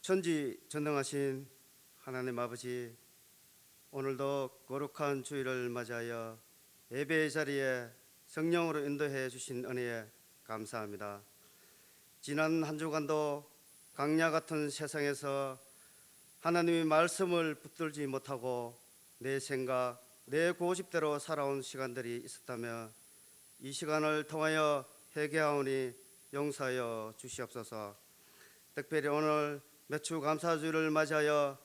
천지 전능하신 하나님 아버지, 오늘도 거룩한 주일을 맞이하여 예배의 자리에 성령으로 인도해 주신 은혜에 감사합니다. 지난 한 주간도 강야 같은 세상에서 하나님의 말씀을 붙들지 못하고 내 생각, 내 고집대로 살아온 시간들이 있었다며 이 시간을 통하여 회개하오니 용서하여 주시옵소서. 특별히 오늘 매주 감사주일을 맞이하여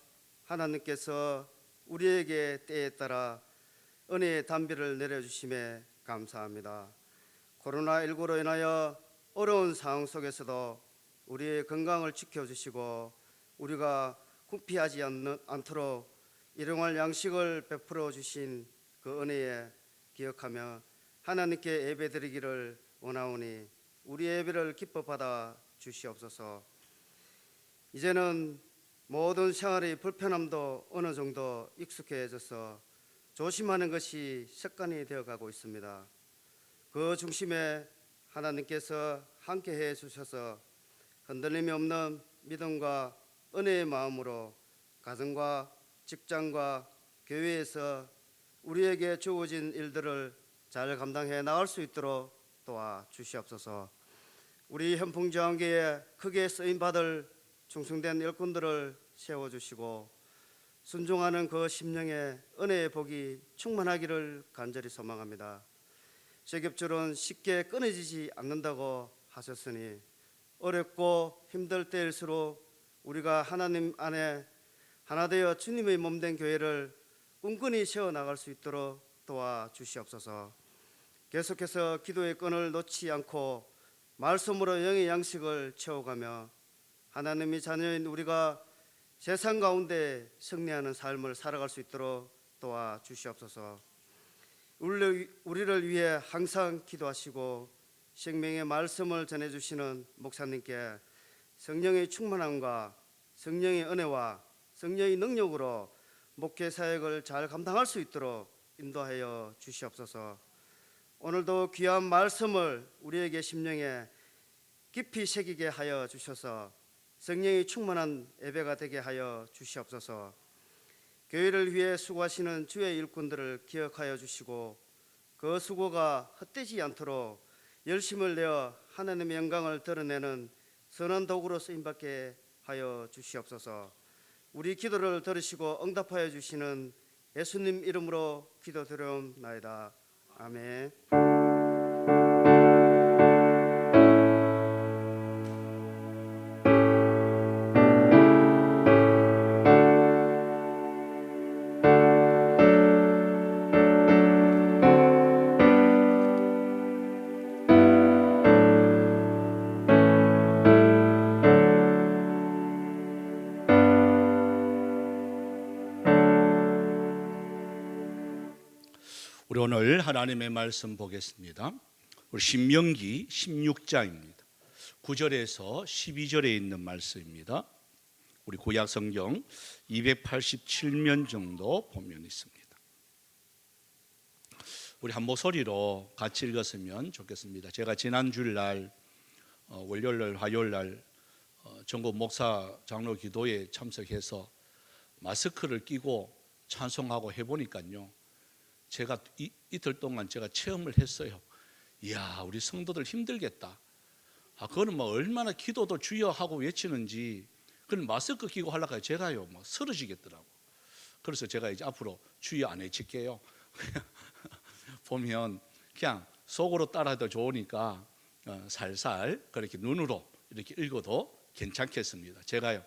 하나님께서 우리에게 때에 따라 은혜의 단비를 내려주심에 감사합니다. 코로나19로 인하여 어려운 상황 속에서도 우리의 건강을 지켜주시고 우리가 궁피하지 않도록 일용할 양식을 베풀어 주신 그 은혜에 기억하며 하나님께 예배드리기를 원하오니 우리 예배를 기뻐 받아 주시옵소서. 이제는 모든 생활의 불편함도 어느 정도 익숙해져서 조심하는 것이 습관이 되어가고 있습니다. 그 중심에 하나님께서 함께해 주셔서 흔들림이 없는 믿음과 은혜의 마음으로 가정과 직장과 교회에서 우리에게 주어진 일들을 잘 감당해 나갈 수 있도록 도와주시옵소서. 우리 현풍제왕교회에 크게 쓰임받을 충성된 일꾼들을 세워주시고 순종하는 그 심령의 은혜의 복이 충만하기를 간절히 소망합니다. 세겹줄은 쉽게 끊어지지 않는다고 하셨으니 어렵고 힘들 때일수록 우리가 하나님 안에 하나 되어 주님의 몸된 교회를 끈끈이 세워나갈 수 있도록 도와주시옵소서. 계속해서 기도의 끈을 놓지 않고 말씀으로 영의 양식을 채워가며 하나님의 자녀인 우리가 세상 가운데 승리하는 삶을 살아갈 수 있도록 도와주시옵소서. 우리를 위해 항상 기도하시고 생명의 말씀을 전해주시는 목사님께 성령의 충만함과 성령의 은혜와 성령의 능력으로 목회 사역을 잘 감당할 수 있도록 인도하여 주시옵소서. 오늘도 귀한 말씀을 우리에게 심령에 깊이 새기게 하여 주셔서 성령이 충만한 예배가 되게 하여 주시옵소서. 교회를 위해 수고하시는 주의 일꾼들을 기억하여 주시고 그 수고가 헛되지 않도록 열심을 내어 하나님의 영광을 드러내는 선한 도구로 쓰임받게 하여 주시옵소서. 우리 기도를 들으시고 응답하여 주시는 예수님 이름으로 기도드려옵나이다. 아멘. 우리 오늘 하나님의 말씀 보겠습니다. 우리 신명기 16장입니다. 9절에서 12절에 있는 말씀입니다. 우리 구약 성경 287면 정도 보면 있습니다. 우리 한 목소리로 같이 읽었으면 좋겠습니다. 제가 지난 주일날 월요일날 화요일날 전국 목사 장로 기도에 참석해서 마스크를 끼고 찬송하고 해보니까요, 제가 이틀 동안 제가 체험을 했어요. 이야, 우리 성도들 힘들겠다. 그거는 뭐 얼마나 기도도 주여 하고 외치는지, 그건 마스크 끼고 하려고 제가요 막 쓰러지겠더라고. 그래서 제가 이제 앞으로 주여 안 외칠게요. 보면 그냥 속으로 따라도 좋으니까 살살 그렇게 눈으로 이렇게 읽어도 괜찮겠습니다. 제가요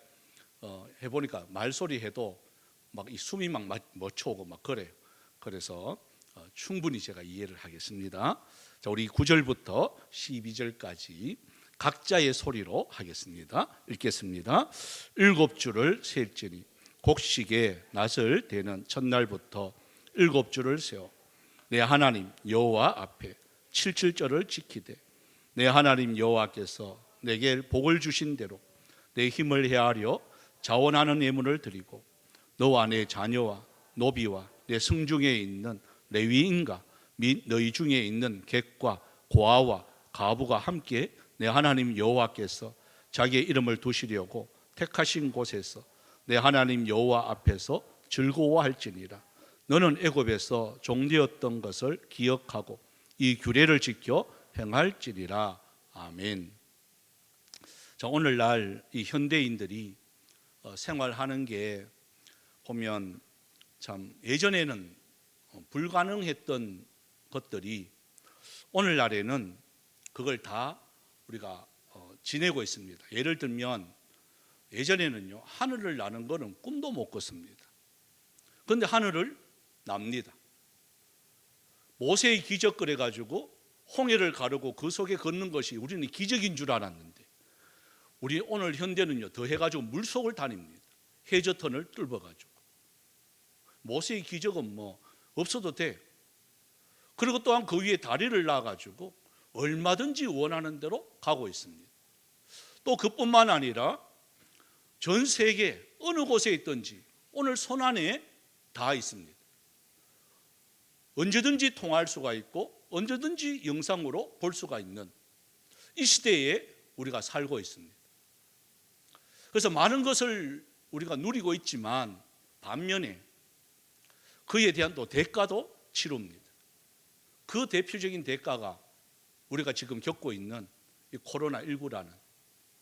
해보니까 말소리 해도 막 이 숨이 막 멎어 오고 막 그래요. 그래서 충분히 제가 이해를 하겠습니다. 자, 우리 9절부터 12절까지 각자의 소리로 하겠습니다. 읽겠습니다. 7주를 셀지니 곡식에 낫을 대는 첫날부터 7주를 세워 내 하나님 여호와 앞에 77절을 지키되 내 하나님 여호와께서 내게 복을 주신 대로 내 힘을 헤아려 자원하는 예물을 드리고 너와 내 자녀와 노비와 내 성중에 있는 레위인과 및 너희 중에 있는 객과 고아와 가부가 함께 내 하나님 여호와께서 자기의 이름을 두시려고 택하신 곳에서 내 하나님 여호와 앞에서 즐거워할지니라. 너는 애굽에서 종되었던 것을 기억하고 이 규례를 지켜 행할지니라. 아멘. 자, 오늘날 이 현대인들이 생활하는 게 보면 참 예전에는 불가능했던 것들이 오늘날에는 그걸 다 우리가 지내고 있습니다. 예를 들면 예전에는요, 하늘을 나는 거는 꿈도 못 꿨습니다. 그런데 하늘을 납니다. 모세의 기적 그래가지고 홍해를 가르고 그 속에 걷는 것이 우리는 기적인 줄 알았는데, 우리 오늘 현대는요 더 해가지고 물속을 다닙니다. 해저턴을 뚫어가지고. 모세의 기적은 뭐 없어도 돼. 그리고 또한 그 위에 다리를 놔가지고 얼마든지 원하는 대로 가고 있습니다. 또 그뿐만 아니라 전 세계 어느 곳에 있든지 오늘 손안에 다 있습니다. 언제든지 통화할 수가 있고 언제든지 영상으로 볼 수가 있는 이 시대에 우리가 살고 있습니다. 그래서 많은 것을 우리가 누리고 있지만 반면에 그에 대한 또 대가도 치릅니다. 그 대표적인 대가가 우리가 지금 겪고 있는 이 코로나19라는,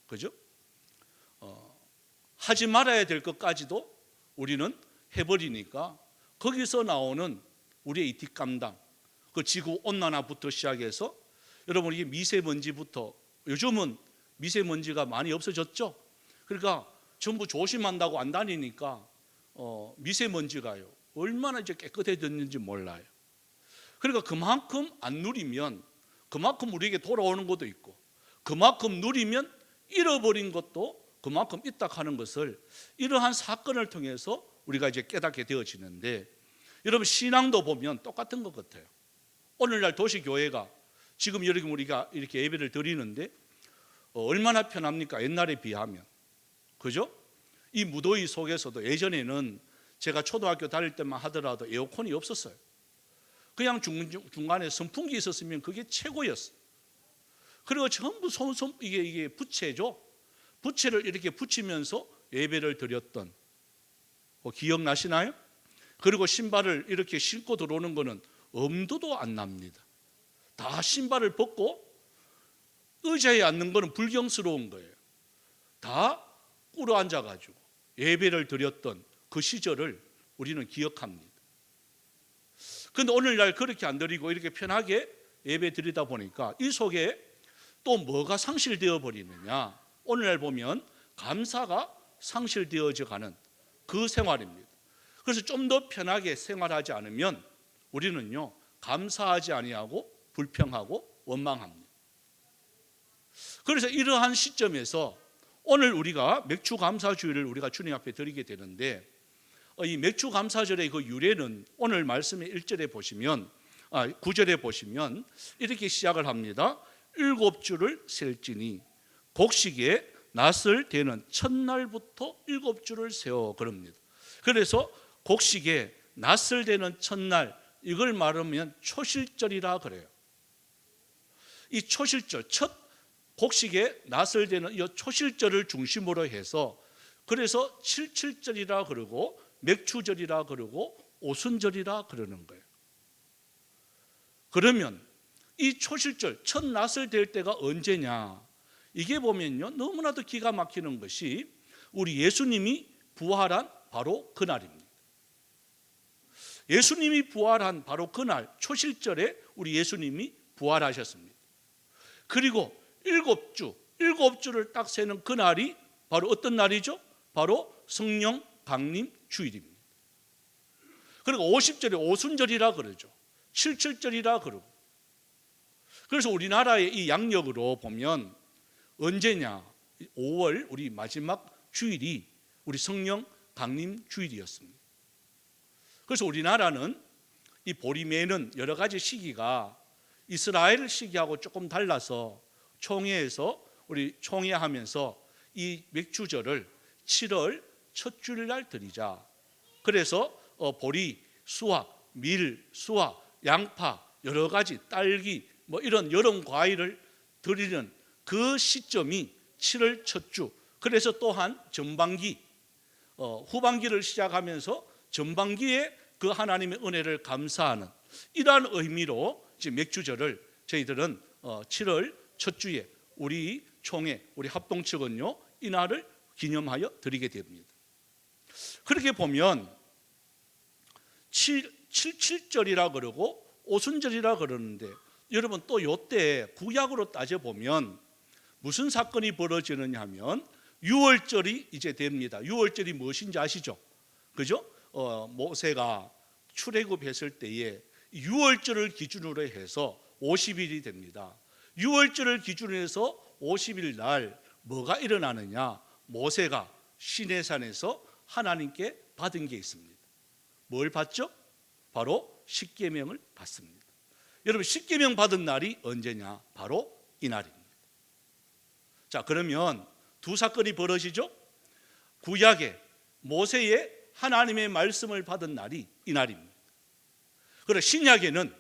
그죠? 하지 말아야 될 것까지도 우리는 해버리니까 거기서 나오는 우리의 이 뒷감당, 그 지구 온난화부터 시작해서 여러분 이게 미세먼지부터, 요즘은 미세먼지가 많이 없어졌죠. 그러니까 전부 조심한다고 안 다니니까 미세먼지가요 얼마나 이제 깨끗해졌는지 몰라요. 그러니까 그만큼 안 누리면 그만큼 우리에게 돌아오는 것도 있고, 그만큼 누리면 잃어버린 것도 그만큼 있다 하는 것을 이러한 사건을 통해서 우리가 이제 깨닫게 되어지는데, 여러분 신앙도 보면 똑같은 것 같아요. 오늘날 도시교회가 지금 여러분 우리가 이렇게 예배를 드리는데 얼마나 편합니까? 옛날에 비하면. 그죠? 이 무더위 속에서도 예전에는 제가 초등학교 다닐 때만 하더라도 에어컨이 없었어요. 그냥 중간에 선풍기 있었으면 그게 최고였어요. 그리고 전부 이게 부채죠. 부채를 이렇게 붙이면서 예배를 드렸던 거 기억나시나요? 그리고 신발을 이렇게 신고 들어오는 거는 엄두도 안 납니다. 다 신발을 벗고 의자에 앉는 거는 불경스러운 거예요. 다 꿇어 앉아가지고 예배를 드렸던 그 시절을 우리는 기억합니다. 그런데 오늘날 그렇게 안 드리고 이렇게 편하게 예배 드리다 보니까 이 속에 또 뭐가 상실되어 버리느냐? 오늘날 보면 감사가 상실되어져 가는 그 생활입니다. 그래서 좀 더 편하게 생활하지 않으면 우리는요 감사하지 아니하고 불평하고 원망합니다. 그래서 이러한 시점에서 오늘 우리가 맥주 감사주일을 우리가 주님 앞에 드리게 되는데, 이 맥주 감사절의 그 유래는 오늘 말씀의 1절에 보시면 9절에 보시면 이렇게 시작을 합니다. 7주를 셀지니 곡식에 낫을 대는 첫날부터 7주를 세워, 그럽니다. 그래서 곡식에 낫을 대는 첫날, 이걸 말하면 초실절이라 그래요. 이 초실절, 첫 곡식에 낫을 대는 이 초실절을 중심으로 해서 그래서 칠칠절이라 그러고 맥추절이라 그러고 오순절이라 그러는 거예요. 그러면 이 초실절, 첫 낫을 댈 때가 언제냐? 이게 보면요 너무나도 기가 막히는 것이 우리 예수님이 부활한 바로 그날입니다. 예수님이 부활한 바로 그날 초실절에 우리 예수님이 부활하셨습니다. 그리고 7주를 딱 세는 그날이 바로 어떤 날이죠? 바로 성령 강림 주일입니다. 그리고 50절에 오순절이라 그러죠. 77절이라 그러고. 그래서 우리나라의 이 양력으로 보면 언제냐? 5월 우리 마지막 주일이 우리 성령 강림 주일이었습니다. 그래서 우리나라는 이 보리매는 여러 가지 시기가 이스라엘 시기하고 조금 달라서 총회에서 우리 총회하면서 이 맥주절을 7월 첫 주일날 드리자. 그래서 보리, 수확, 밀, 수확, 양파, 여러 가지 딸기 뭐 이런 여름 과일을 드리는 그 시점이 7월 첫 주, 그래서 또한 전반기, 후반기를 시작하면서 전반기에 그 하나님의 은혜를 감사하는 이러한 의미로 지금 맥주절을 저희들은 7월 첫 주에 우리 총회, 우리 합동 측은요 이날을 기념하여 드리게 됩니다. 그렇게 보면 77절이라 그러고 오순절이라 그러는데 여러분 또 요때 구약으로 따져보면 무슨 사건이 벌어지느냐 하면 유월절이 이제 됩니다. 유월절이 무엇인지 아시죠? 그죠? 모세가 출애굽했을 때에 유월절을 기준으로 해서 50일이 됩니다. 유월절을 기준으로 해서 50일 날 뭐가 일어나느냐? 모세가 시내산에서 하나님께 받은 게 있습니다. 뭘 받죠? 바로 십계명을 받습니다. 여러분 십계명 받은 날이 언제냐? 바로 이 날입니다. 자, 그러면 두 사건이 벌어지죠. 구약에 모세의 하나님의 말씀을 받은 날이 이 날입니다. 그리고 신약에는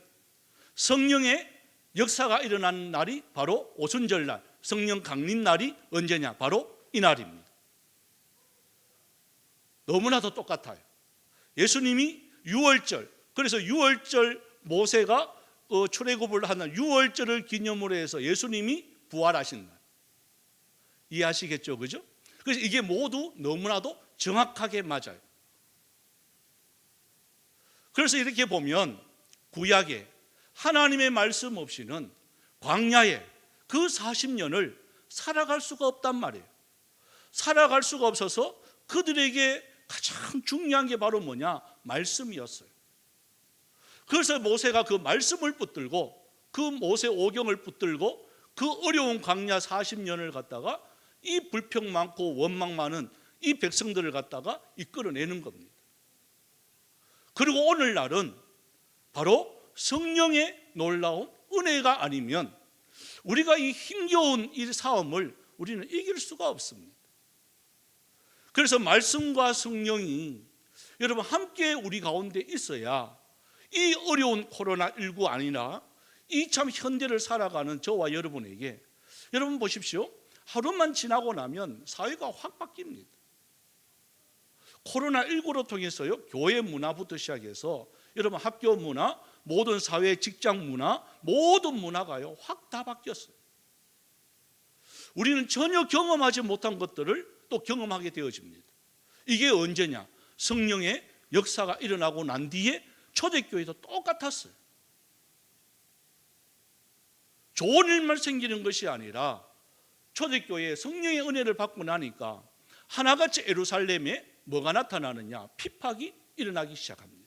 성령의 역사가 일어난 날이 바로 오순절날, 성령 강림 날이 언제냐? 바로 이 날입니다. 너무나도 똑같아요. 예수님이 유월절, 그래서 유월절 모세가 출애굽을 하는 유월절을 기념으로 해서 예수님이 부활하신 날. 이해하시겠죠? 그죠? 그래서 이게 모두 너무나도 정확하게 맞아요. 그래서 이렇게 보면 구약에 하나님의 말씀 없이는 광야에 그 40년을 살아갈 수가 없단 말이에요. 살아갈 수가 없어서 그들에게 가장 중요한 게 바로 뭐냐? 말씀이었어요. 그래서 모세가 그 말씀을 붙들고 그 모세 오경을 붙들고 그 어려운 광야 40년을 갖다가 이 불평 많고 원망 많은 이 백성들을 갖다가 이끌어내는 겁니다. 그리고 오늘날은 바로 성령의 놀라운 은혜가 아니면 우리가 이 힘겨운 이 싸움을 우리는 이길 수가 없습니다. 그래서 말씀과 성령이 여러분 함께 우리 가운데 있어야 이 어려운 코로나19 아니라 이 참 현대를 살아가는 저와 여러분에게, 여러분 보십시오. 하루만 지나고 나면 사회가 확 바뀝니다. 코로나19로 통해서요, 교회 문화부터 시작해서 여러분 학교 문화, 모든 사회 직장 문화, 모든 문화가요 확 다 바뀌었어요. 우리는 전혀 경험하지 못한 것들을 또 경험하게 되어집니다. 이게 언제냐? 성령의 역사가 일어나고 난 뒤에 초대교회도 똑같았어요. 좋은 일만 생기는 것이 아니라 초대교회에 성령의 은혜를 받고 나니까 하나같이 예루살렘에 뭐가 나타나느냐? 핍박이 일어나기 시작합니다.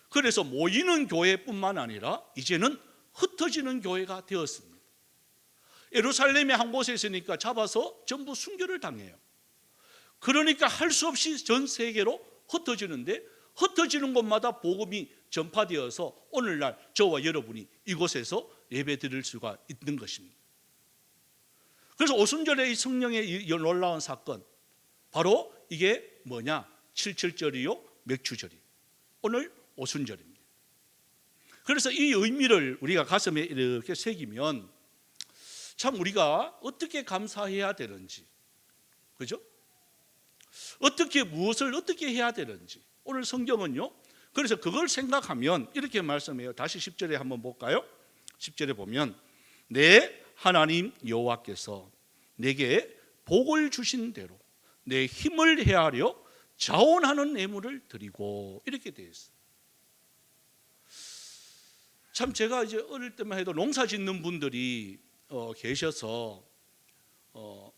그래서 모이는 교회뿐만 아니라 이제는 흩어지는 교회가 되었습니다. 예루살렘의 한 곳에 있으니까 잡아서 전부 순교를 당해요. 그러니까 할 수 없이 전 세계로 흩어지는데, 흩어지는 곳마다 복음이 전파되어서 오늘날 저와 여러분이 이곳에서 예배 드릴 수가 있는 것입니다. 그래서 오순절의 이 성령의 이 놀라운 사건, 바로 이게 뭐냐? 77절이요 맥주절이요. 오늘 오순절입니다. 그래서 이 의미를 우리가 가슴에 이렇게 새기면 참 우리가 어떻게 감사해야 되는지, 그죠? 어떻게 무엇을 어떻게 해야 되는지 오늘 성경은요, 그래서 그걸 생각하면 이렇게 말씀해요. 다시 10절에 한번 볼까요? 10절에 보면 내 하나님 여호와께서 내게 복을 주신 대로 내 힘을 헤아려 자원하는 예물을 드리고, 이렇게 되어 있어요. 참 제가 이제 어릴 때만 해도 농사 짓는 분들이 계셔서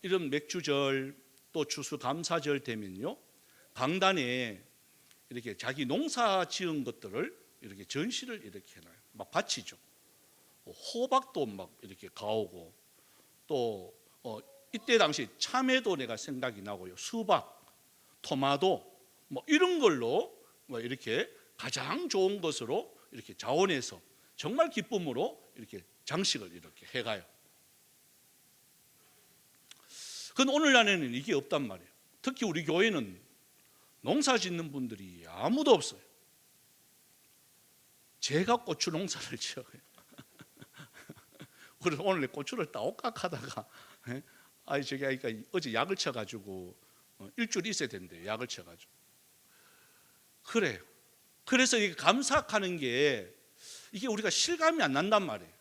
이런 맥주절 또 추수감사절 되면요, 강단에 이렇게 자기 농사 지은 것들을 이렇게 전시를 이렇게 해놔요. 막 바치죠. 호박도 막 이렇게 가오고, 또 이때 당시 참외도 내가 생각이 나고요, 수박, 토마토 뭐 이런 걸로 뭐 이렇게 가장 좋은 것으로 이렇게 자원해서 정말 기쁨으로 이렇게 장식을 이렇게 해가요. 그런데 오늘날에는 이게 없단 말이에요. 특히 우리 교회는 농사 짓는 분들이 아무도 없어요. 제가 고추 농사를 지어요. 그래서 오늘 고추를 따옥각 하다가 아니 저기 하니까 어제 약을 쳐가지고 일주일 있어야 된대요. 약을 쳐가지고. 그래요. 그래서 이게 감사하는 게 이게 우리가 실감이 안 난단 말이에요.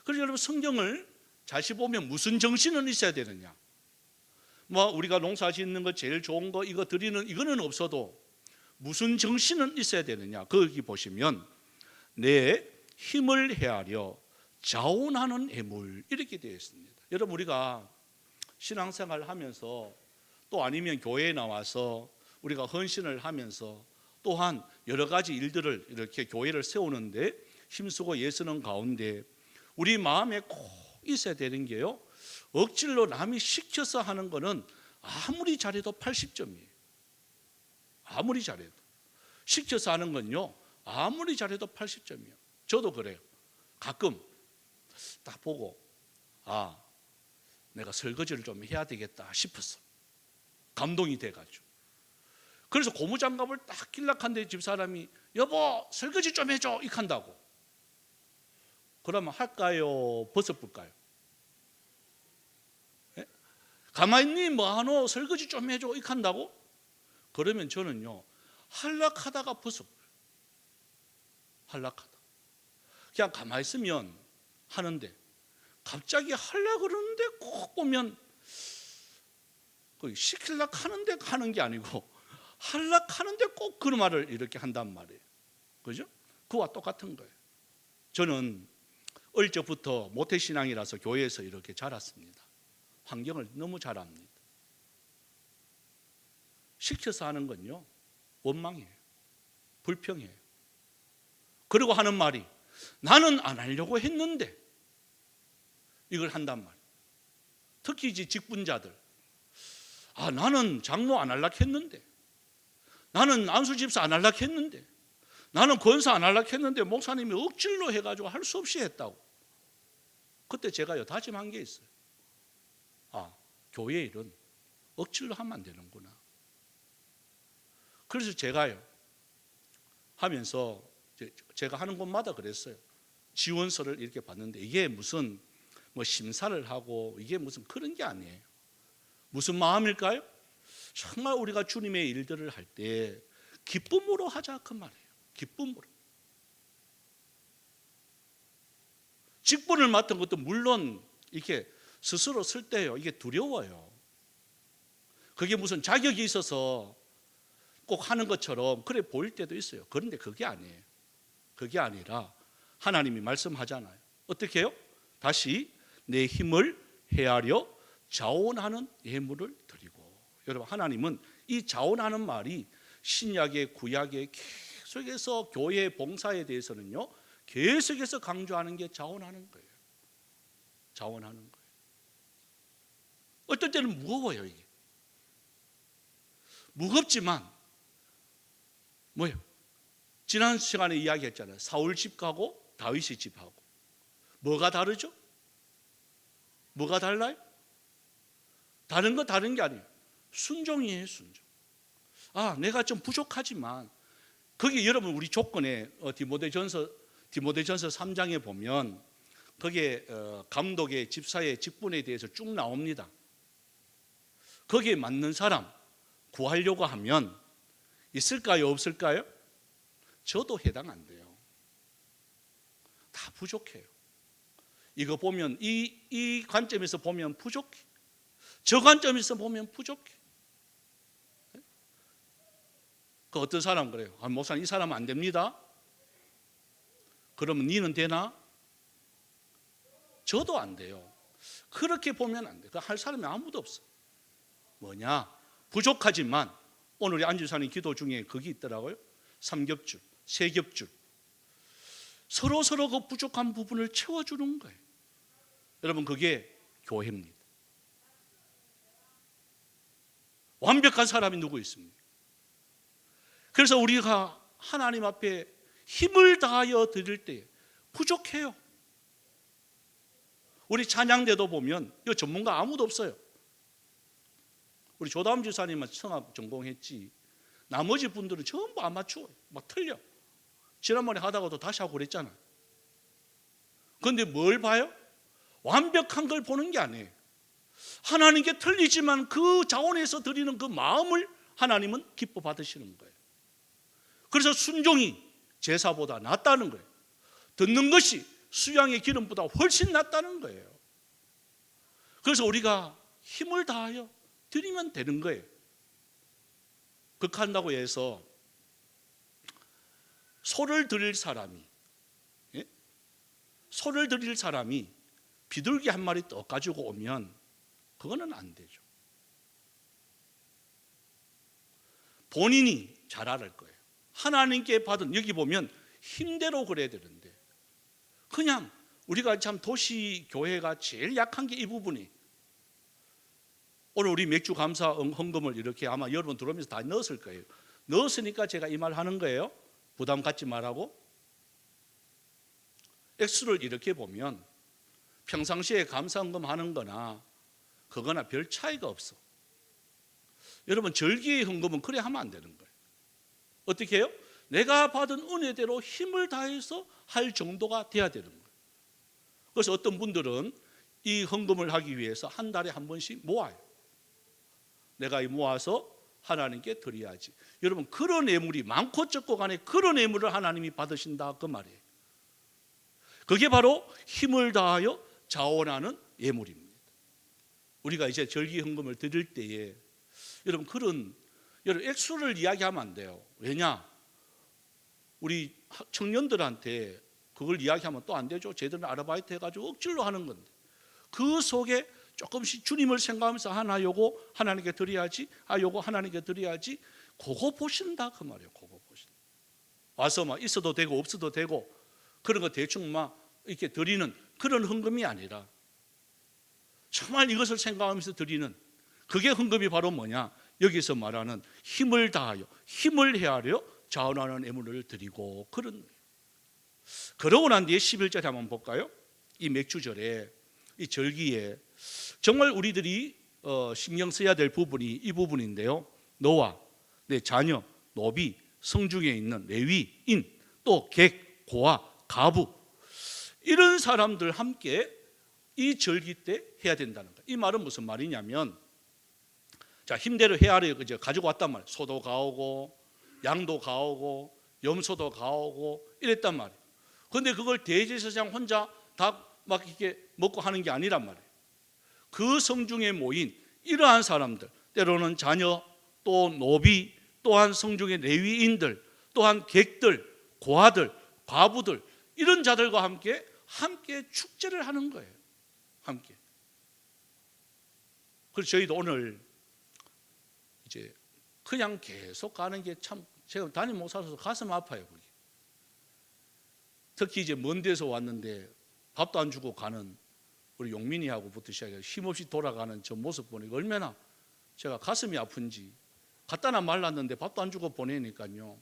그래서 여러분 성경을 다시 보면 무슨 정신은 있어야 되느냐? 뭐 우리가 농사 짓는 거 제일 좋은 거 이거 드리는 이거는 없어도 무슨 정신은 있어야 되느냐? 거기 보시면 내 힘을 헤아려 자원하는 애물 이렇게 되어 있습니다. 여러분 우리가 신앙생활을 하면서 또 아니면 교회에 나와서 우리가 헌신을 하면서 또한 여러 가지 일들을 이렇게 교회를 세우는데 힘쓰고 애쓰는 가운데 우리 마음에 꼭 있어야 되는 게요, 억지로 남이 시켜서 하는 거는 아무리 잘해도 80점이에요. 아무리 잘해도. 시켜서 하는 건요, 아무리 잘해도 80점이에요. 저도 그래요. 가끔 딱 보고 내가 설거지를 좀 해야 되겠다 싶었어. 감동이 돼가지고. 그래서 고무장갑을 딱 길락한데 집사람이 여보 설거지 좀 해줘 이렇게 한다고. 그러면 할까요? 벗어볼까요? 예? 가만히 뭐하노? 설거지 좀 해줘 이렇게 한다고? 그러면 저는요 한락하다가 벗어버려요. 한락하다. 그냥 가만히 있으면 하는데 갑자기 하려고 그러는데 꼭 보면 시키려고 하는데 하는 게 아니고 하려고 하는데 꼭 그 말을 이렇게 한단 말이에요. 그죠? 그와 똑같은 거예요. 저는 어릴 적부터 모태신앙이라서 교회에서 이렇게 자랐습니다. 환경을 너무 잘 압니다. 시켜서 하는 건요 원망이에요. 불평이에요. 그리고 하는 말이 나는 안 하려고 했는데 이걸 한단 말이에요. 특히 이제 직분자들 나는 장로 안 하려고 했는데 나는 안수집사 안 하려고 했는데 나는 권사 안 하려고 했는데 목사님이 억지로 해가지고 할 수 없이 했다고. 그때 제가요 다짐한 게 있어요. 교회 일은 억지로 하면 안 되는구나. 그래서 제가요 하면서 제가 하는 곳마다 그랬어요. 지원서를 이렇게 받는데 이게 무슨 뭐 심사를 하고 이게 무슨 그런 게 아니에요. 무슨 마음일까요? 정말 우리가 주님의 일들을 할 때 기쁨으로 하자 그 말이에요. 기쁨으로. 직분을 맡은 것도 물론 이렇게 스스로 쓸 때요 이게 두려워요. 그게 무슨 자격이 있어서 꼭 하는 것처럼 그래 보일 때도 있어요. 그런데 그게 아니에요. 그게 아니라 하나님이 말씀하잖아요. 어떻게 해요? 다시 내 힘을 헤아려 자원하는 예물을 드리고. 여러분 하나님은 이 자원하는 말이 신약의 구약의 계속해서 교회 봉사에 대해서는요 계속해서 강조하는 게 자원하는 거예요. 자원하는 거예요. 어떨 때는 무거워요. 이게 무겁지만 뭐예요? 지난 시간에 이야기했잖아요. 사울 집하고 다윗의 집하고 뭐가 다르죠? 뭐가 달라요? 다른 거 다른 게 아니에요. 순종이에요. 순종. 내가 좀 부족하지만 거기 여러분 우리 조건에 디모데전서 3장에 보면 거기에 감독의 집사의 직분에 대해서 쭉 나옵니다. 거기에 맞는 사람 구하려고 하면 있을까요? 없을까요? 저도 해당 안 돼요. 다 부족해요. 이거 보면 이 관점에서 보면 부족해. 저 관점에서 보면 부족해. 그 어떤 사람 그래요. 목사님 이 사람은 안 됩니다. 그러면 니는 되나? 저도 안 돼요. 그렇게 보면 안 돼. 할 사람이 아무도 없어. 뭐냐? 부족하지만 오늘 안주사님 기도 중에 그게 있더라고요. 3겹줄, 3겹줄. 서로 그 부족한 부분을 채워주는 거예요. 여러분 그게 교회입니다. 완벽한 사람이 누구 있습니까? 그래서 우리가 하나님 앞에 힘을 다하여 드릴 때 부족해요. 우리 찬양대도 보면 이 전문가 아무도 없어요. 우리 조담 지사님은 성악 전공했지 나머지 분들은 전부 아마추어 막 틀려. 지난번에 하다가도 다시 하고 그랬잖아요. 그런데 뭘 봐요? 완벽한 걸 보는 게 아니에요. 하나님께 틀리지만 그 자원에서 드리는 그 마음을 하나님은 기뻐 받으시는 거예요. 그래서 순종이 제사보다 낫다는 거예요. 듣는 것이 수양의 기름보다 훨씬 낫다는 거예요. 그래서 우리가 힘을 다하여 드리면 되는 거예요. 극한다고 해서 소를 드릴 사람이 소를 드릴 사람이 비둘기 한 마리 떡 가지고 오면 그거는 안 되죠. 본인이 잘 알을 거예요. 하나님께 받은, 여기 보면 힘대로 그래야 되는데 그냥 우리가 참 도시 교회가 제일 약한 게 이 부분이. 오늘 우리 맥주 감사 헌금을 이렇게 아마 여러분 들어오면서 다 넣었을 거예요. 넣었으니까 제가 이 말 하는 거예요. 부담 갖지 말라고. 액수를 이렇게 보면 평상시에 감사 헌금 하는 거나 그거나 별 차이가 없어. 여러분 절기의 헌금은 그래 하면 안 되는 거예요. 어떻게 해요? 내가 받은 은혜대로 힘을 다해서 할 정도가 돼야 되는 거예요. 그래서 어떤 분들은 이 헌금을 하기 위해서 한 달에 한 번씩 모아요. 내가 모아서 하나님께 드려야지. 여러분 그런 예물이 많고 적고 간에 그런 예물을 하나님이 받으신다 그 말이에요. 그게 바로 힘을 다하여 자원하는 예물입니다. 우리가 이제 절기 헌금을 드릴 때에 여러분 여러분 액수를 이야기하면 안 돼요. 왜냐? 우리 청년들한테 그걸 이야기하면 또 안 되죠. 쟤들은 아르바이트 해가지고 억지로 하는 건데 그 속에 조금씩 주님을 생각하면서 하나 요거 하나님께 드려야지, 요거 하나님께 드려야지, 그거 보신다 그 말이에요. 그거 보신다. 와서 막 있어도 되고 없어도 되고 그런 거 대충 막 이렇게 드리는 그런 헌금이 아니라 정말 이것을 생각하면서 드리는 그게 헌금이 바로 뭐냐? 여기서 말하는 힘을 다하여 힘을 헤아려 자원하는 예물을 드리고 그런 거예요. 그러고 난 뒤에 11절에 한번 볼까요? 이 맥주절에 이 절기에 정말 우리들이 신경 써야 될 부분이 이 부분인데요. 너와 내 자녀, 노비, 성중에 있는 레위인, 또 객, 고아, 가부 이런 사람들 함께 이 절기 때 해야 된다는 거예요. 이 말은 무슨 말이냐면 자 힘대로 헤아려 가지고 왔단 말이에요. 소도 가오고 양도 가오고 염소도 가오고 이랬단 말이에요. 그런데 그걸 대제사장 혼자 다 막 이렇게 먹고 하는 게 아니란 말이에요. 그 성중에 모인 이러한 사람들, 때로는 자녀, 또 노비, 또한 성중의 레위인들, 또한 객들, 고아들, 과부들 이런 자들과 함께 축제를 하는 거예요. 함께. 그래서 저희도 오늘 이제 그냥 계속 가는 게 참 제가 담임 목사로서 가슴 아파요. 그게. 특히 이제 먼 데서 왔는데 밥도 안 주고 가는 우리 용민이하고부터 시작해서 힘없이 돌아가는 저 모습 보니까 얼마나 제가 가슴이 아픈지. 갖다나 말랐는데 밥도 안 주고 보내니까요.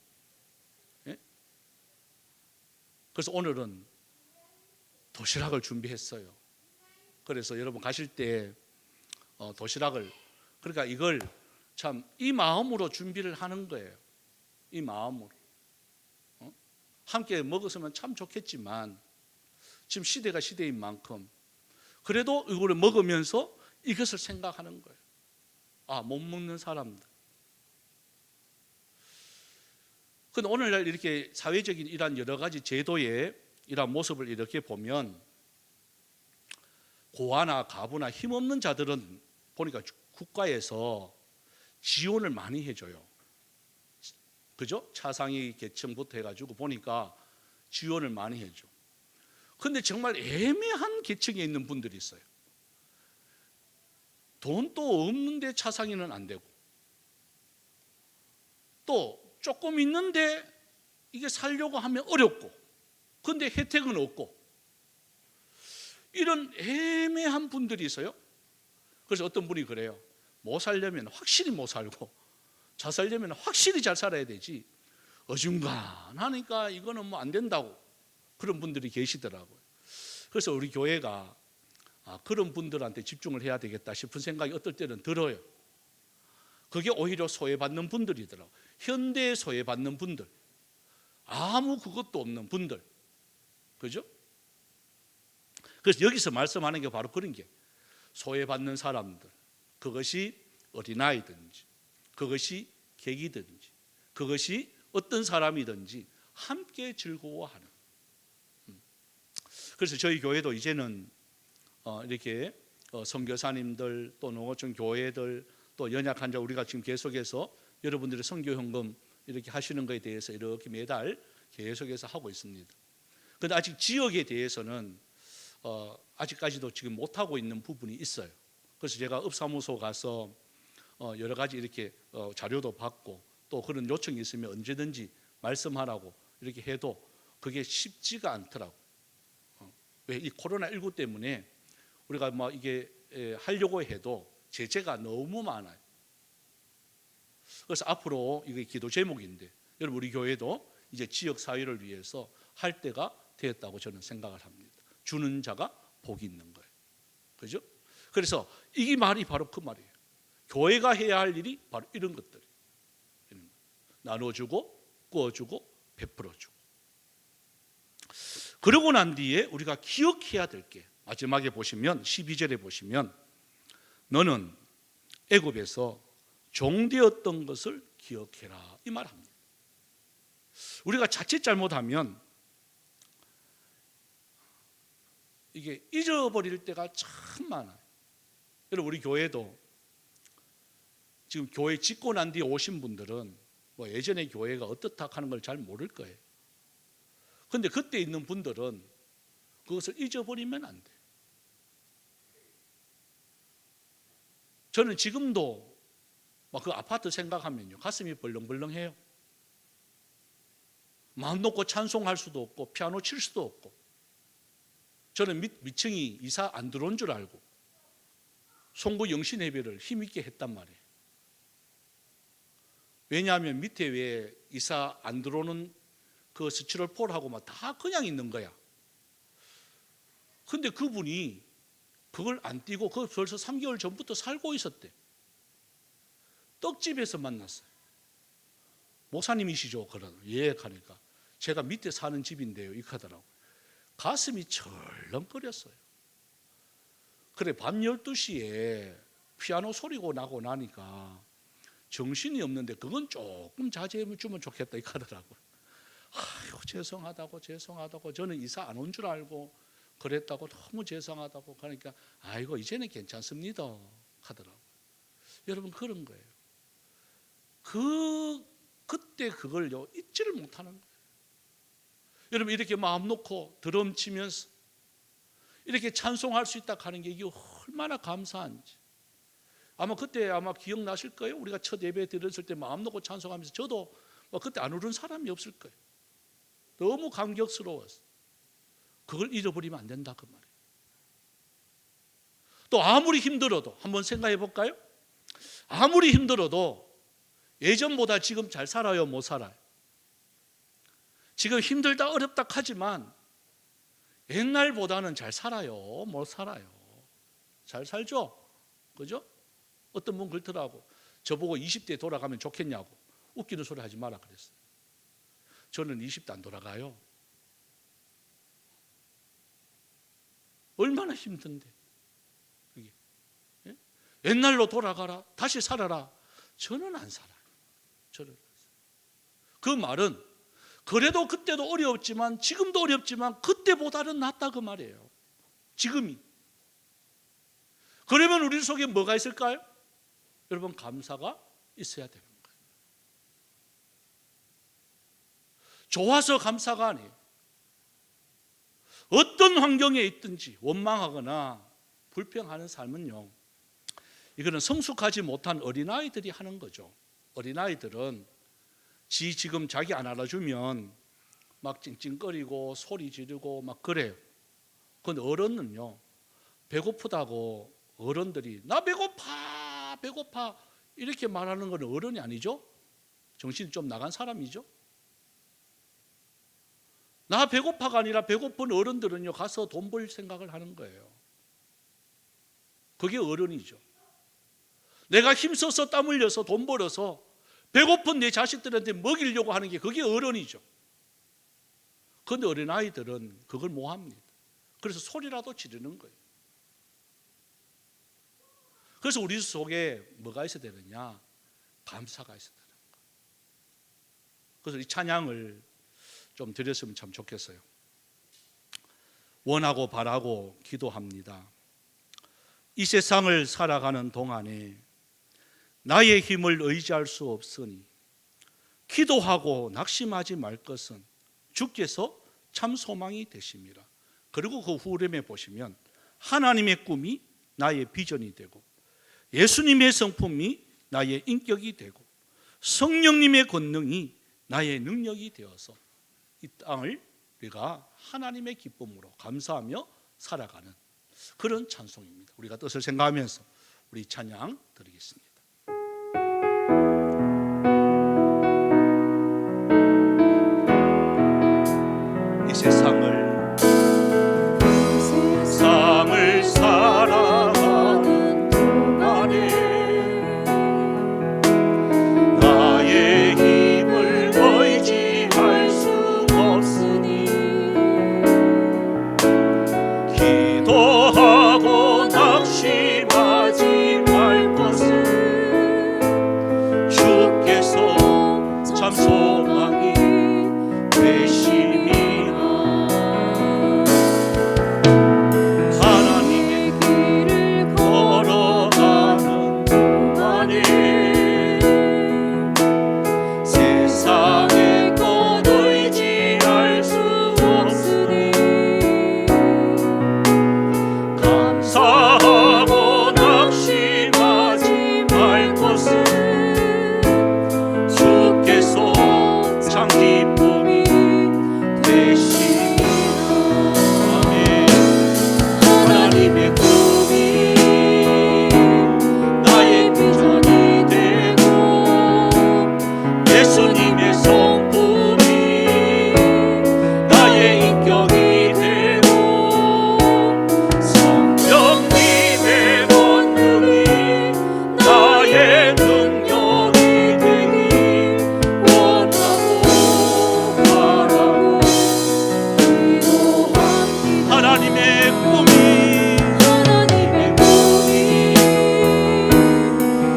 예? 그래서 오늘은 도시락을 준비했어요. 그래서 여러분 가실 때 도시락을 그러니까 이걸 참 이 마음으로 준비를 하는 거예요. 이 마음으로 함께 먹었으면 참 좋겠지만 지금 시대가 시대인 만큼 그래도 이거를 먹으면서 이것을 생각하는 거예요. 못 먹는 사람들. 근데 오늘날 이렇게 사회적인 이런 여러 가지 제도의 이런 모습을 이렇게 보면 고아나 가부나 힘없는 자들은 보니까 국가에서 지원을 많이 해줘요. 그죠? 차상위 계층부터 해가지고 보니까 지원을 많이 해줘. 근데 정말 애매한 계층에 있는 분들이 있어요. 돈도 없는데 차상위는 안 되고 또 조금 있는데 이게 살려고 하면 어렵고 근데 혜택은 없고 이런 애매한 분들이 있어요. 그래서 어떤 분이 그래요. 못 살려면 확실히 못 살고 잘 살려면 확실히 잘 살아야 되지 어중간하니까 이거는 뭐 안 된다고 그런 분들이 계시더라고요. 그래서 우리 교회가 그런 분들한테 집중을 해야 되겠다 싶은 생각이 어떨 때는 들어요. 그게 오히려 소외받는 분들이더라고요. 현대에 소외받는 분들, 아무 그것도 없는 분들, 그죠? 그래서 여기서 말씀하는 게 바로 그런 게 소외받는 사람들, 그것이 어린아이든지 그것이 객이든지 그것이 어떤 사람이든지 함께 즐거워하는. 그래서 저희 교회도 이제는 이렇게 선교사님들 또 농어촌 교회들 또 연약환자 우리가 지금 계속해서 여러분들의 선교 헌금 이렇게 하시는 것에 대해서 이렇게 매달 계속해서 하고 있습니다. 그런데 아직 지역에 대해서는 아직까지도 지금 못 하고 있는 부분이 있어요. 그래서 제가 읍사무소 가서 여러 가지 이렇게 자료도 받고 또 그런 요청이 있으면 언제든지 말씀하라고 이렇게 해도 그게 쉽지가 않더라고. 왜? 이 코로나19 때문에 우리가 뭐 이게 하려고 해도 제재가 너무 많아요. 그래서 앞으로 이게 기도 제목인데 여러분 우리 교회도 이제 지역 사회를 위해서 할 때가 되었다고 저는 생각을 합니다. 주는 자가 복이 있는 거예요. 그죠? 그래서 이 말이 바로 그 말이에요. 교회가 해야 할 일이 바로 이런 것들이에요. 나눠주고 구워주고 베풀어주고. 그러고 난 뒤에 우리가 기억해야 될 게 마지막에 보시면 12절에 보시면 너는 애굽에서 종되었던 것을 기억해라 이 말합니다. 우리가 자칫 잘못하면 이게 잊어버릴 때가 참 많아요. 여러분 우리 교회도 지금 교회 짓고 난 뒤에 오신 분들은 뭐 예전에 교회가 어떻다 하는 걸 잘 모를 거예요. 그런데 그때 있는 분들은 그것을 잊어버리면 안 돼요. 저는 지금도 막 그 아파트 생각하면요 가슴이 벌렁벌렁해요. 마음 놓고 찬송할 수도 없고 피아노 칠 수도 없고. 저는 미층이 이사 안 들어온 줄 알고 송구 영신 예배를 힘있게 했단 말이에요. 왜냐하면 밑에 왜 이사 안 들어오는 그 스치롤 폴하고 막 다 그냥 있는 거야. 근데 그분이 그걸 안 띄고 그 벌써 3개월 전부터 살고 있었대. 떡집에서 만났어요. 목사님이시죠? 그러더라고요. 예, 하니까 제가 밑에 사는 집인데요. 이렇게 하더라고요. 가슴이 철렁거렸어요. 그래 밤 12시에 피아노 소리가 나고 나니까 정신이 없는데 그건 조금 자제해 주면 좋겠다 이렇게 하더라고요. 아이고 죄송하다고 저는 이사 안 온 줄 알고 그랬다고 너무 죄송하다고 하니까 아이고 이제는 괜찮습니다 하더라고요. 여러분 그런 거예요. 그때 그걸요 잊지를 못하는 거예요. 여러분 이렇게 마음 놓고 드럼 치면서 이렇게 찬송할 수 있다 하는 게 이게 얼마나 감사한지. 아마 그때 기억나실 거예요. 우리가 첫 예배 드렸을 때 마음 놓고 찬송하면서 저도 그때 안 울은 사람이 없을 거예요. 너무 감격스러웠어요. 그걸 잊어버리면 안 된다 그 말이에요. 또 아무리 힘들어도 한번 생각해 볼까요? 아무리 힘들어도 예전보다 지금 잘 살아요 못 살아요? 지금 힘들다 어렵다 하지만 옛날보다는 잘 살아요 못 살아요? 잘 살죠? 그죠? 어떤 분 그렇더라고. 저보고 20대 돌아가면 좋겠냐고. 웃기는 소리 하지 마라 그랬어요. 저는 20대 안 돌아가요. 얼마나 힘든데 그게. 예? 옛날로 돌아가라 다시 살아라. 저는 안 살아요. 그 말은 그래도 그때도 어려웠지만 지금도 어렵지만 그때보다는 낫다 그 말이에요. 지금이. 그러면 우리 속에 뭐가 있을까요? 여러분 감사가 있어야 되는 거예요. 좋아서 감사가 아니에요. 어떤 환경에 있든지 원망하거나 불평하는 삶은요, 이거는 성숙하지 못한 어린아이들이 하는 거죠. 어린아이들은 지금 자기 안 알아주면 막 찡찡거리고 소리 지르고 막 그래요. 그런데 어른은요, 배고프다고 어른들이 나 배고파 이렇게 말하는 건 어른이 아니죠. 정신이 좀 나간 사람이죠. 나 배고파가 아니라 배고픈 어른들은요 가서 돈 벌 생각을 하는 거예요. 그게 어른이죠. 내가 힘써서 땀 흘려서 돈 벌어서 배고픈 내 자식들한테 먹이려고 하는 게 그게 어른이죠. 그런데 어린아이들은 그걸 못 합니다. 그래서 소리라도 지르는 거예요. 그래서 우리 속에 뭐가 있어야 되느냐? 감사가 있어야 되는 거예요. 그래서 이 찬양을 좀 드렸으면 참 좋겠어요. 원하고 바라고 기도합니다. 이 세상을 살아가는 동안에 나의 힘을 의지할 수 없으니 기도하고 낙심하지 말 것은 주께서 참 소망이 되심이라. 그리고 그 후렴에 보시면 하나님의 꿈이 나의 비전이 되고 예수님의 성품이 나의 인격이 되고 성령님의 권능이 나의 능력이 되어서 이 땅을 우리가 하나님의 기쁨으로 감사하며 살아가는 그런 찬송입니다. 우리가 뜻을 생각하면서 우리 찬양 드리겠습니다. 이 세상을 살아가는 동안에 나의 힘을 의지할 수 없으니 기도하고 낙심하지 말 것은 주께서 참 소망이 되심이라. 하나님의 길을 걸어가는 동안에 세상의 것 의지할 수 없으니 감사하고 낙심하지 말 것은 주께서 참 기쁨이 되심이라. 아멘. 하나님의 꿈이 나의 비전이 되고 예수님의 성품이 나의 인격이 되고 성령님의 권능이 나의 능력이 되기 원하고 바라고 기도합니다. 하나님의 꿈이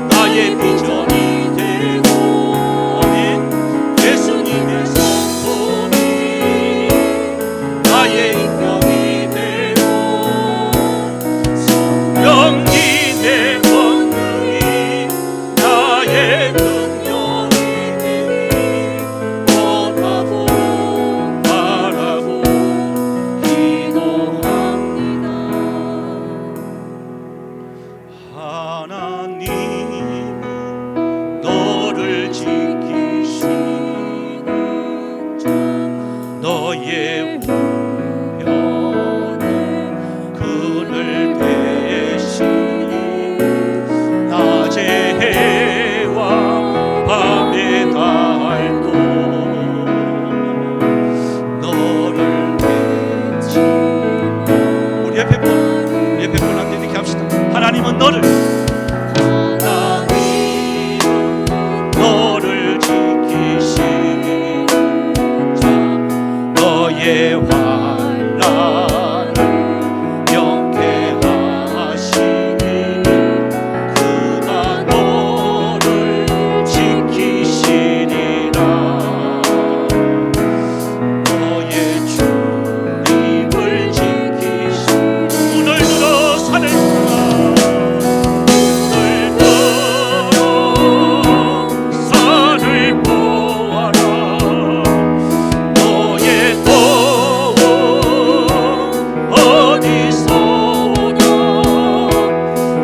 나의 비전이 되고 아멘. 예수님의 성품이 나의 인격이 되고 성령님의 권능이 나의 능력이 되기 원하고 바라고 기도합니다. 하나님은 너를 지키시는 자 너의 우편에 그늘 대시니 낮의 해와 밤의 달도 너를 외치며 우리 옆에 분한테 이렇게 합시다. 하나님은 너를 지키시는 자 너의 환난을 명쾌하시니 그가 너를 지키시리라. 너의 출입을 지키시니 문을 들어 산을 보아라. 너의 도움 어디서 오나.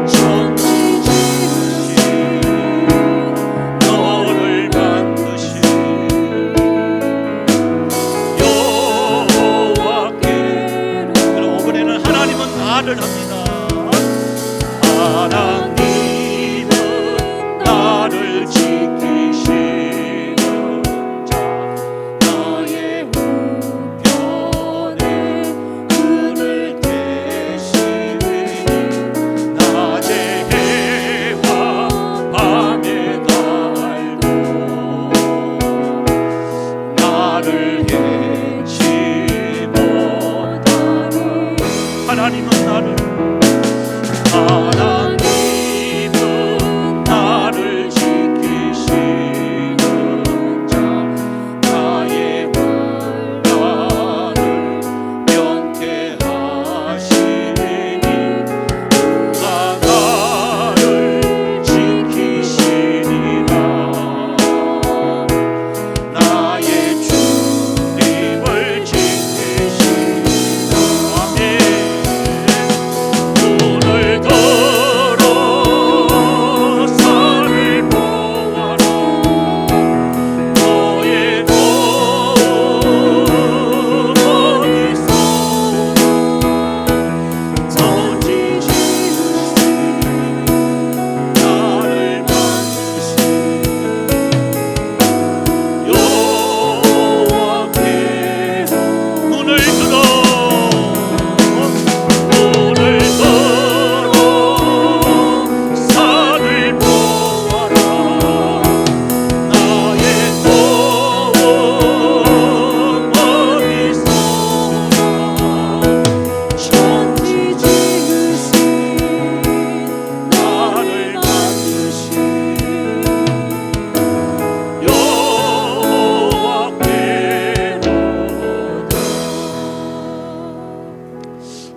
천지 지으신 너를 만드신 여호와께로. 그럼 이번에는 하나님은 나를 합니다. 하나님은 나를 지키시는 자 나의 우편에 그늘 대시니 낮의 해와 밤의 달도 나를 해치 못하니. 하나님은 나를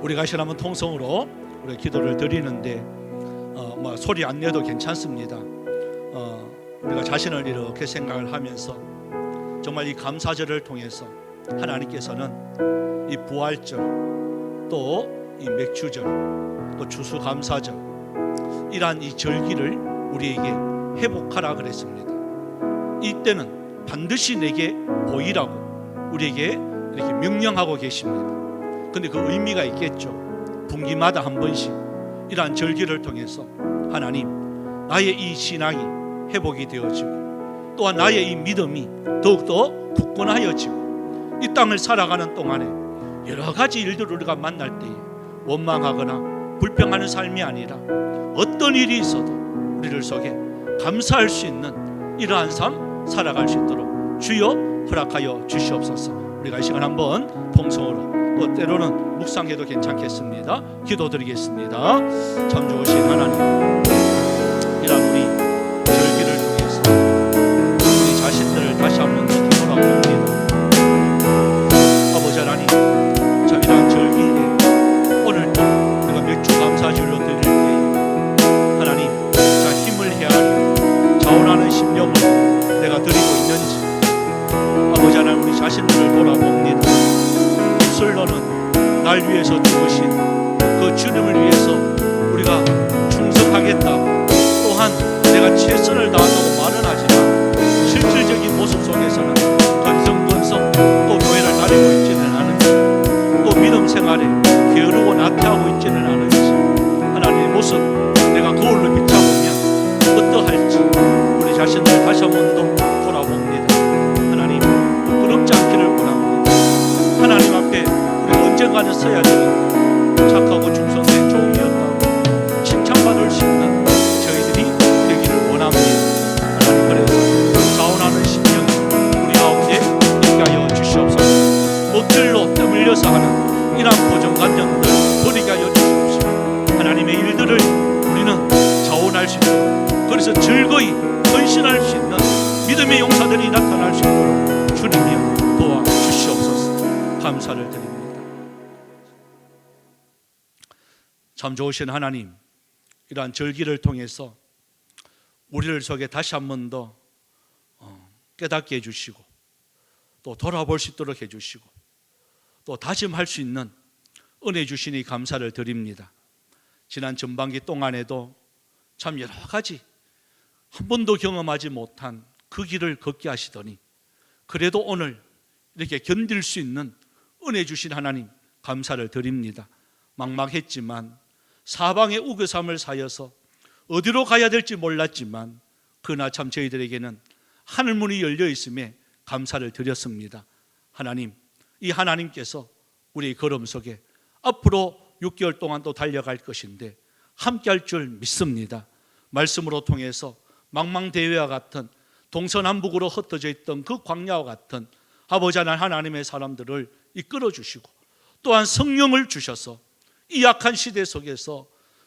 우리가 시간하면 통성으로 우리 기도를 드리는데 소리 안 내도 괜찮습니다. 우리가 자신을 이렇게 생각을 하면서 정말 이 감사절을 통해서 하나님께서는 이 부활절, 또 이 맥주절, 또 추수감사절, 이러한 이 절기를 우리에게 회복하라 그랬습니다. 이때는 반드시 내게 보이라고 우리에게 이렇게 명령하고 계십니다. 근데 그 의미가 있겠죠. 분기마다 한 번씩 이러한 절기를 통해서 하나님, 나의 이 신앙이 회복이 되어지고 또한 나의 이 믿음이 더욱더 굳건하여지고 이 땅을 살아가는 동안에 여러 가지 일들을 우리가 만날 때에 원망하거나 불평하는 삶이 아니라 어떤 일이 있어도 우리를 속에 감사할 수 있는 이러한 삶 살아갈 수 있도록 주여 허락하여 주시옵소서. 우리가 이 시간 한번 통성으로 또 때로는 묵상해도 괜찮겠습니다. 기도드리겠습니다. 참 좋으신 하나님, 이런 우리 절기를 통해서 우리 자신들을 다시 한번 더 돌아봅니다. 아버지 하나님, 참 이러한 절기에 오늘도 내가 맥주 감사주로 드릴 때 하나님, 자 힘을 헤아려 자원하는 심령을 내가 드리고 있는지 아버지 하나님, 우리 자신들을 돌아봅니다. 입술로는 날 위해서 죽으신 그 주님을 위해서 우리가 충성하겠다, 또한 내가 최선을 다한다고 말은 하지만 실질적인 모습 속에서는 전성건성 또 교회를 다니고 있지는 않은지, 또 믿음 생활에 게으르고 나태하고 있지는 않은지, 하나님의 모습 내가 거울로 비춰보면 어떠할지 우리 자신을 다시 한 번 더 돌아봅니다. 하나님, 부끄럽지 않기를 원합니다. 하나님 앞에 우리가 언젠가는 서야 되는 착하고 충성된 종이었다고 칭찬받을 수 있는 저희들이 되기를 원합니다. 하나님, 그래서 자원하는 심령이 우리 가운데 있게 하여 주시옵소서. 먹길로 땀 흘려서 하는 이러한 고정관념들 버리게 하여 주시옵소서. 하나님의 일들을 우리는 자원할 수 있도록, 그래서 즐거이 헌신할 수 있는 믿음의 용사들이 나타날 수 있도록 주님이여 도와주시옵소서. 감사를 드립니다. 참 좋으신 하나님, 이러한 절기를 통해서 우리를 속에 다시 한 번 더 깨닫게 해주시고 또 돌아볼 수 있도록 해주시고 또 다짐할 수 있는 은혜 주시니 감사를 드립니다. 지난 전반기 동안에도 참 여러 가지 한 번도 경험하지 못한 그 길을 걷게 하시더니 그래도 오늘 이렇게 견딜 수 있는 은혜 주신 하나님 감사를 드립니다. 막막했지만 사방에 우겨삼을 사여서 어디로 가야 될지 몰랐지만 그러나 참 저희들에게는 하늘문이 열려 있음에 감사를 드렸습니다. 하나님, 이 하나님께서 우리의 걸음 속에 앞으로 6개월 동안 또 달려갈 것인데 함께 할 줄 믿습니다. 말씀으로 통해서 망망대해와 같은 동서남북으로 흩어져 있던 그 광야와 같은 아버지 하나님의 사람들을 이끌어 주시고 또한 성령을 주셔서 이 약한 시대 속에서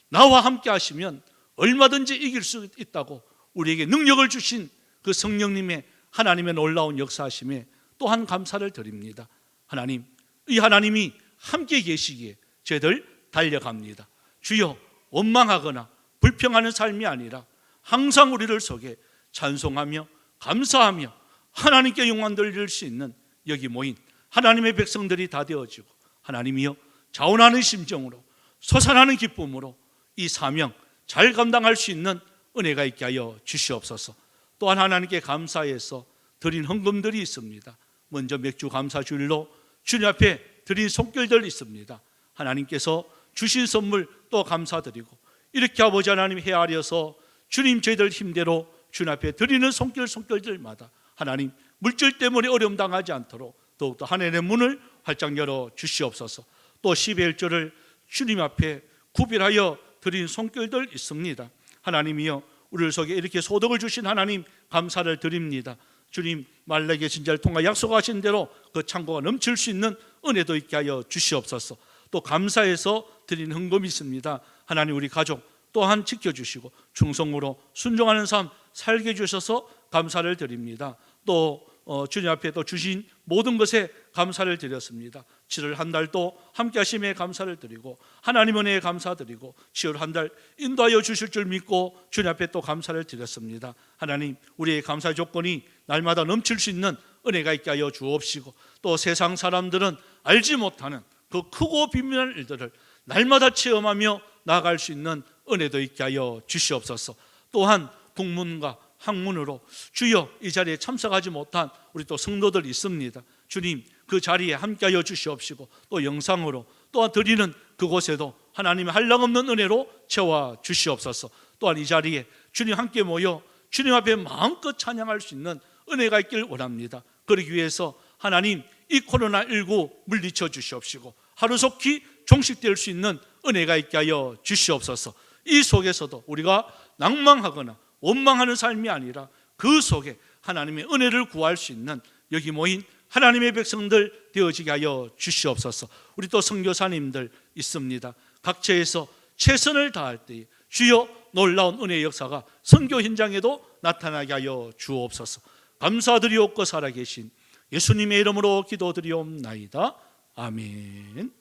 나와 함께 하시면 얼마든지 이길 수 있다고 우리에게 능력을 주신 그 성령님의 하나님의 놀라운 역사하심에 또한 감사를 드립니다. 하나님, 이 하나님이 함께 계시기에 저희들 달려갑니다. 주여, 원망하거나 불평하는 삶이 아니라 항상 우리를 속에 찬송하며 감사하며 하나님께 영광 돌릴 수 있는 여기 모인 하나님의 백성들이 다 되어지고 하나님이여 자원하는 심정으로 솟아나는 기쁨으로 이 사명 잘 감당할 수 있는 은혜가 있게 하여 주시옵소서. 또한 하나님께 감사해서 드린 헌금들이 있습니다. 먼저 맥주 감사주일로 주님 앞에 드린 손길들 있습니다. 하나님께서 주신 선물 또 감사드리고 이렇게 아버지 하나님 헤아려서 주님 저희들 힘대로 주님 앞에 드리는 손길들마다 하나님 물질 때문에 어려움 당하지 않도록 더욱더 하늘의 문을 활짝 열어 주시옵소서. 또 10의 1조를 주님 앞에 구별하여 드린 손길들 있습니다. 하나님이여 우리를 속에 이렇게 소득을 주신 하나님 감사를 드립니다. 주님 말라기의 진자를 통하 약속하신 대로 그 창고가 넘칠 수 있는 은혜도 있게 하여 주시옵소서. 또 감사해서 드린 헌금이 있습니다. 하나님 우리 가족 또한 지켜주시고 충성으로 순종하는 삶 살게 해주셔서 감사를 드립니다. 또 주님 앞에 또 주신 모든 것에 감사를 드렸습니다. 7월 한 달도 함께 하심에 감사를 드리고 하나님 은혜에 감사드리고 7월 한 달 인도하여 주실 줄 믿고 주님 앞에 또 감사를 드렸습니다. 하나님, 우리의 감사 조건이 날마다 넘칠 수 있는 은혜가 있게 하여 주옵시고, 또 세상 사람들은 알지 못하는 그 크고 비밀한 일들을 날마다 체험하며 나아갈 수 있는 은혜도 있게 하여 주시옵소서. 또한 국문과 학문으로 주여 이 자리에 참석하지 못한 우리 또 성도들 있습니다. 주님, 그 자리에 함께하여 주시옵시고, 또 영상으로 또한 드리는 그곳에도 하나님의 한량없는 은혜로 채워 주시옵소서. 또한 이 자리에 주님 함께 모여 주님 앞에 마음껏 찬양할 수 있는 은혜가 있길 원합니다. 그러기 위해서 하나님, 이 코로나19 물리쳐 주시옵시고 하루속히 종식될 수 있는 은혜가 있게 하여 주시옵소서. 이 속에서도 우리가 낭망하거나 원망하는 삶이 아니라 그 속에 하나님의 은혜를 구할 수 있는 여기 모인 하나님의 백성들 되어지게 하여 주시옵소서. 우리 또 선교사님들 있습니다. 각처에서 최선을 다할 때에 주여 놀라운 은혜의 역사가 선교 현장에도 나타나게 하여 주옵소서. 감사드리옵고 살아계신 예수님의 이름으로 기도드리옵나이다. 아멘.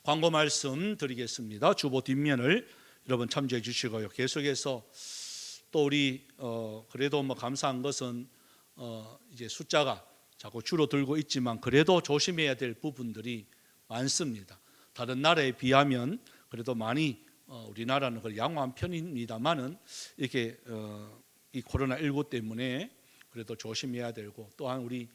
광고 말씀 드리겠습니다. 주보 뒷면을 여러분 참조해 주시고요. 계속해서 또 우리 그래도 감사한 것은 이제 숫자가 자꾸 줄어들고 있지만 그래도 조심해야 될 부분들이 많습니다. 다른 나라에 비하면 그래도 많이 우리나라는 양호한 편입니다만은 이렇게 이 코로나19 때문에 그래도 조심해야 되고, 또한 우리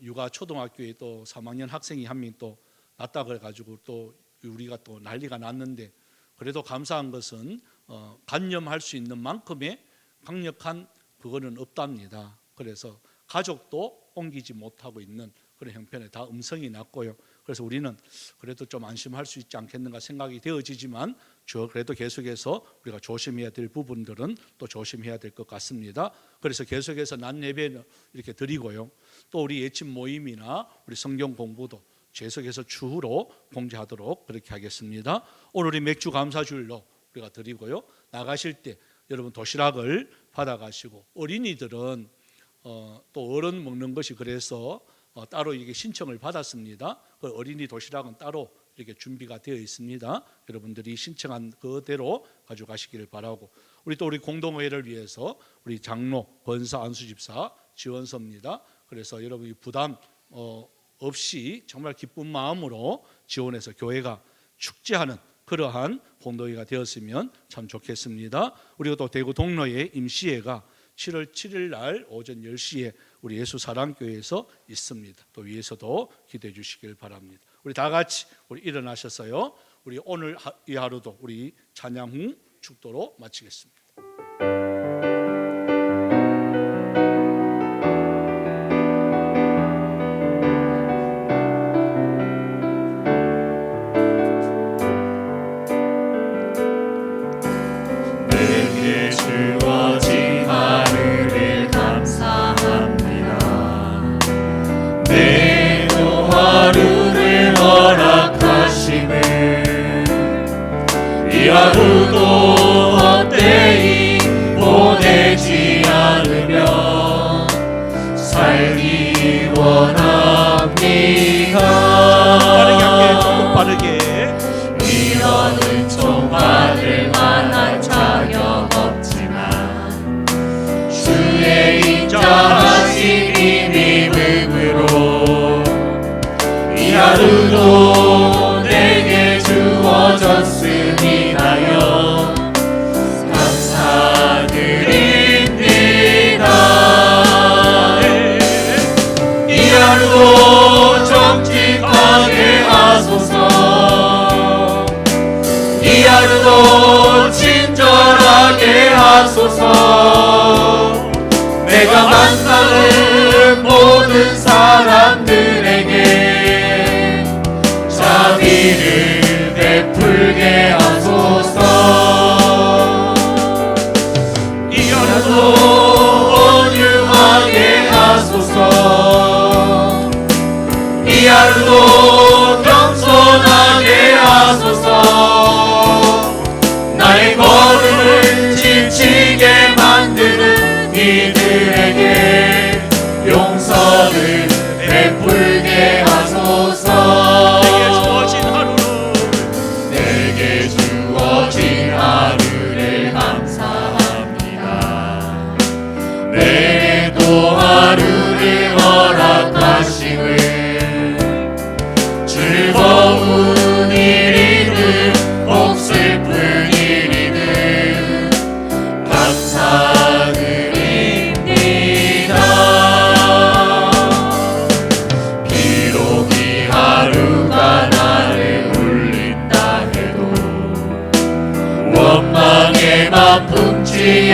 육아 초등학교에 또 3학년 학생이 한 명 또 났다 그래가지고 또 우리가 또 난리가 났는데, 그래도 감사한 것은 간염할 수 있는 만큼의 강력한 그거는 없답니다. 그래서 가족도 옮기지 못하고 있는 그런 형편에 다 음성이 났고요. 그래서 우리는 그래도 좀 안심할 수 있지 않겠는가 생각이 되어지지만 그래도 계속해서 우리가 조심해야 될 부분들은 또 조심해야 될 것 같습니다. 그래서 계속해서 낮 예배 이렇게 드리고요. 또 우리 예침 모임이나 우리 성경 공부도 계속해서 추후로 공지하도록 그렇게 하겠습니다. 오늘이 맥주 감사주일로 우리가 드리고요. 나가실 때 여러분 도시락을 받아가시고, 어린이들은 또 어른 먹는 것이 그래서 따로 이게 신청을 받았습니다. 그 어린이 도시락은 따로 이렇게 준비가 되어 있습니다. 여러분들이 신청한 그대로 가져가시기를 바라고, 우리 또 우리 공동회를 위해서 우리 장로, 권사, 안수집사 지원서입니다. 그래서 여러분이 부담 없이 정말 기쁜 마음으로 지원해서 교회가 축제하는 그러한 공동회가 되었으면 참 좋겠습니다. 그리고 또 대구 동로의 임시회가 7월 7일 날 오전 10시에 우리 예수사랑교회에서 있습니다. 또 위에서도 기도해 주시길 바랍니다. 우리 다 같이 우리 일어나셔서요, 우리 오늘 이 하루도 우리 찬양 후 축도로 마치겠습니다. 하루도 헛되이 보내지 않으며 살기 원합니다. 빠르게 함께 조금 빠르게. 이런 은총 받을 만한 자격 없지만 주의 인자하신 이 믿음으로 이 하루도 내게 주어졌으니 하여 감사드립니다. 이 하루도 정직하게 하소서. 이 하루도 친절하게 하소서. 내가 만나는 모든 사람들에게 자비를 베풀게 하소서. 이 하루도 온유하게 하소서. 이 하루도 겸손하게 하소서. 나의 걸음을 지치게 만드는 이들에게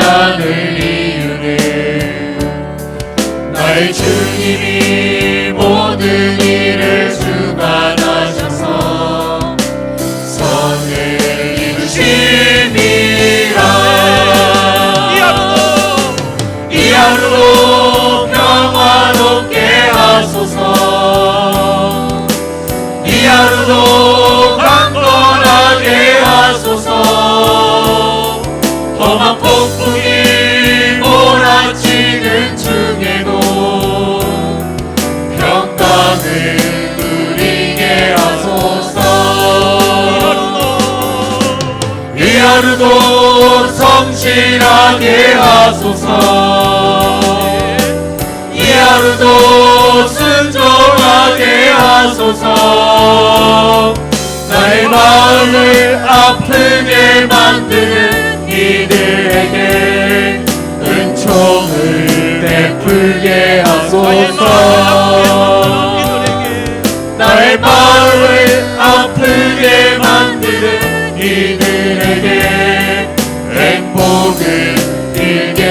않을 이유는 나의 주님이 모든 일을 주관하셔서 선을 이루심이라. 이 하루도 평화롭게 하소서. 이 하루도 강건하게 하소서. 험한 폭풍이 몰아치는 중에도 평강을 누리게 하소서. 이 하루도 성실하게 하소서. 이 하루도 순종하게 하소서. 나의 마음을 아프게 만드는 이들에게 은총을 베풀게 하소서. 나의 마음을 아프게 만드는 이들에게 행복을 빌게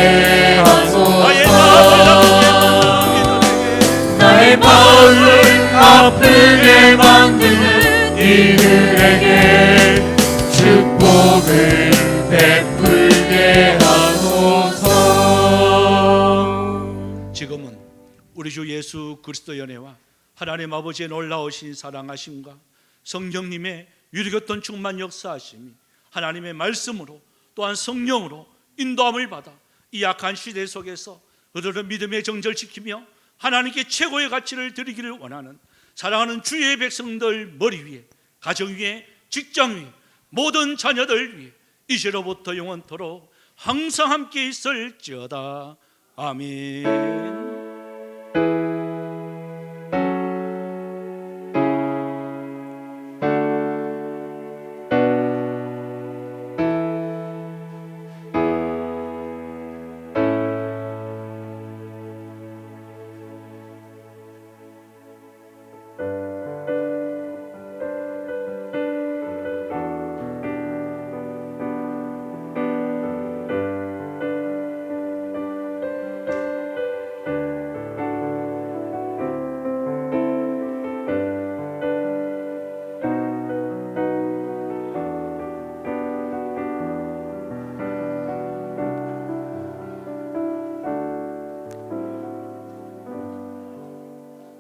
하소서. 나의 마음을 아프게 만드는 이들에게 축복을 베풀게 하소서. 지금은 우리 주 예수 그리스도의 은혜와 하나님 아버지의 놀라우신 사랑하심과 성령님의 유리겼던 충만 역사하심이 하나님의 말씀으로 또한 성령으로 인도함을 받아 이 약한 시대 속에서 그들의 믿음의 정절 지키며 하나님께 최고의 가치를 드리기를 원하는 사랑하는 주의 백성들 머리 위에, 가정 위에, 직장 위에, 모든 자녀들 위에 이제로부터 영원토록 항상 함께 있을지어다. 아멘.